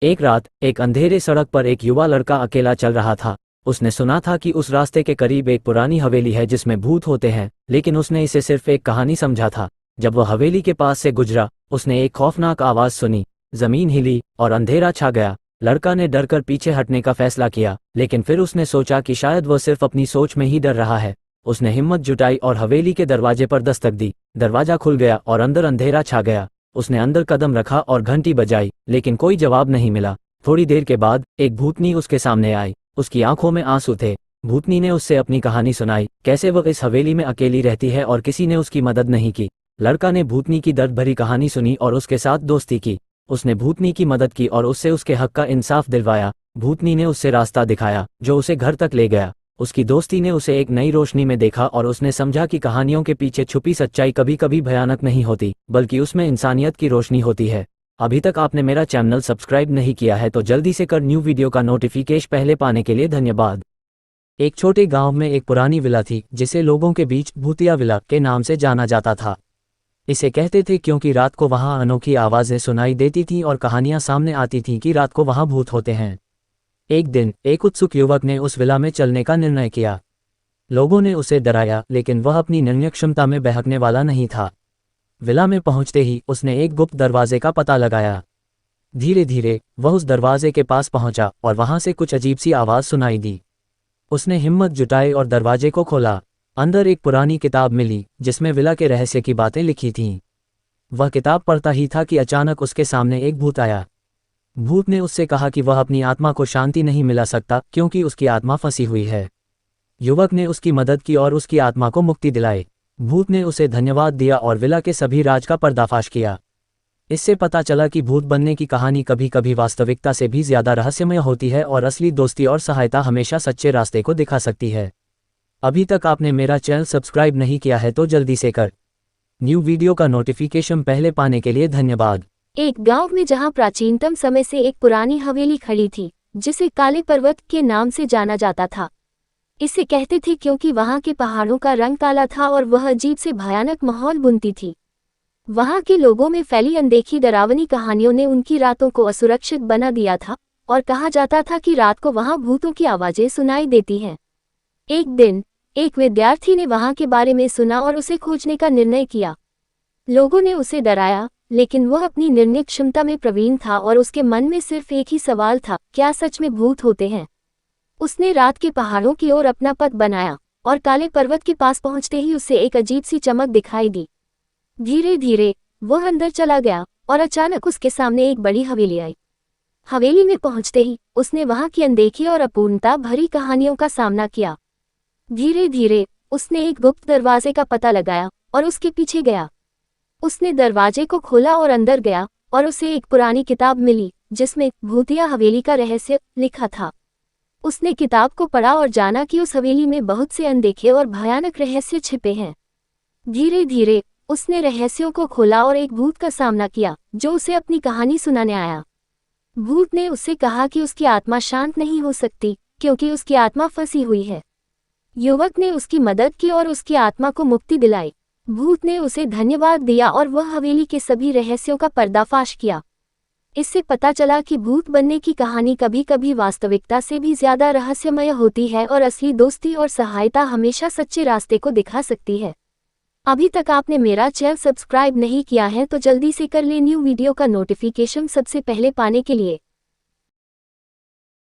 एक रात एक अंधेरे सड़क पर एक युवा लड़का अकेला चल रहा था। उसने सुना था कि उस रास्ते के करीब एक पुरानी हवेली है जिसमें भूत होते हैं, लेकिन उसने इसे सिर्फ एक कहानी समझा था। जब वह हवेली के पास से गुजरा, उसने एक खौफनाक आवाज सुनी। जमीन हिली और अंधेरा छा गया। लड़का ने डरकर पीछे हटने का फैसला किया, लेकिन फिर उसने सोचा कि शायद वह सिर्फ अपनी सोच में ही डर रहा है। उसने हिम्मत जुटाई और हवेली के दरवाजे पर दस्तक दी। दरवाजा खुल गया और अंदर अंधेरा छा गया। उसने अंदर कदम रखा और घंटी बजाई, लेकिन कोई जवाब नहीं मिला। थोड़ी देर के बाद एक भूतनी उसके सामने आई। उसकी आंखों में आंसू थे। भूतनी ने उससे अपनी कहानी सुनाई, कैसे वह इस हवेली में अकेली रहती है और किसी ने उसकी मदद नहीं की। लड़का ने भूतनी की दर्द भरी कहानी सुनी और उसके साथ दोस्ती की। उसने भूतनी की मदद की और उससे उसके हक का इंसाफ दिलवाया। भूतनी ने उससे रास्ता दिखाया जो उसे घर तक ले गया। उसकी दोस्ती ने उसे एक नई रोशनी में देखा और उसने समझा कि कहानियों के पीछे छुपी सच्चाई कभी कभी भयानक नहीं होती, बल्कि उसमें इंसानियत की रोशनी होती है। अभी तक आपने मेरा चैनल सब्सक्राइब नहीं किया है तो जल्दी से कर, न्यू वीडियो का नोटिफिकेशन पहले पाने के लिए धन्यवाद। एक छोटे गांव में एक पुरानी विला थी जिसे लोगों के बीच भूतिया विला के नाम से जाना जाता था। इसे कहते थे क्योंकि रात को वहां अनोखी आवाजें सुनाई देती थीं और कहानियां सामने आती थीं कि रात को वहां भूत होते हैं। एक दिन एक उत्सुक युवक ने उस विला में चलने का निर्णय किया। लोगों ने उसे डराया, लेकिन वह अपनी निर्णय क्षमता में बहकने वाला नहीं था। विला में पहुंचते ही उसने एक गुप्त दरवाजे का पता लगाया। धीरे धीरे वह उस दरवाजे के पास पहुंचा और वहां से कुछ अजीब सी आवाज सुनाई दी। उसने हिम्मत जुटाई और दरवाजे को खोला। अंदर एक पुरानी किताब मिली जिसमें विला के रहस्य की बातें लिखी थीं। वह किताब पढ़ता ही था कि अचानक उसके सामने एक भूत आया। भूत ने उससे कहा कि वह अपनी आत्मा को शांति नहीं मिला सकता क्योंकि उसकी आत्मा फंसी हुई है। युवक ने उसकी मदद की और उसकी आत्मा को मुक्ति दिलाई। भूत ने उसे धन्यवाद दिया और विला के सभी राज का पर्दाफाश किया। इससे पता चला कि भूत बनने की कहानी कभी कभी वास्तविकता से भी ज्यादा रहस्यमय होती है और असली दोस्ती और सहायता हमेशा सच्चे रास्ते को दिखा सकती है। अभी तक आपने मेरा चैनल सब्सक्राइब नहीं किया है तो जल्दी से कर, न्यू वीडियो का नोटिफिकेशन पहले पाने के लिए धन्यवाद। एक गांव में जहां प्राचीनतम समय से एक पुरानी हवेली खड़ी थी जिसे काले पर्वत के नाम से जाना जाता था। इसे कहते थे क्योंकि वहां के पहाड़ों का रंग काला था और वह अजीब से भयानक माहौल बुनती थी। वहां के लोगों में फैली अनदेखी डरावनी कहानियों ने उनकी रातों को असुरक्षित बना दिया था और कहा जाता था कि रात को वहां भूतों की आवाजें सुनाई देती हैं। एक दिन एक विद्यार्थी ने वहां के बारे में सुना और उसे खोजने का निर्णय किया। लोगों ने उसे डराया, लेकिन वह अपनी निर्णय क्षमता में प्रवीण था और उसके मन में सिर्फ एक ही सवाल था, क्या सच में भूत होते हैं। उसने रात के पहाड़ों की ओर अपना पथ बनाया और काले पर्वत के पास पहुंचते ही उसे एक अजीब सी चमक दिखाई दी। धीरे धीरे वह अंदर चला गया और अचानक उसके सामने एक बड़ी हवेली आई। हवेली में पहुंचते ही उसने वहां की अनदेखी और अपूर्णता भरी कहानियों का सामना किया। धीरे धीरे उसने एक गुप्त दरवाजे का पता लगाया और उसके पीछे गया। उसने दरवाजे को खोला और अंदर गया और उसे एक पुरानी किताब मिली जिसमें भूतिया हवेली का रहस्य लिखा था। उसने किताब को पढ़ा और जाना कि उस हवेली में बहुत से अनदेखे और भयानक रहस्य छिपे हैं। धीरे धीरे उसने रहस्यों को खोला और एक भूत का सामना किया जो उसे अपनी कहानी सुनाने आया। भूत ने उससे कहा कि उसकी आत्मा शांत नहीं हो सकती क्योंकि उसकी आत्मा फंसी हुई है। युवक ने उसकी मदद की और उसकी आत्मा को मुक्ति दिलाई। भूत ने उसे धन्यवाद दिया और वह हवेली के सभी रहस्यों का पर्दाफाश किया। इससे पता चला कि भूत बनने की कहानी कभी कभी वास्तविकता से भी ज्यादा रहस्यमय होती है और असली दोस्ती और सहायता हमेशा सच्चे रास्ते को दिखा सकती है। अभी तक आपने मेरा चैनल सब्सक्राइब नहीं किया है तो जल्दी से कर ले, न्यू वीडियो का नोटिफिकेशन सबसे पहले पाने के लिए।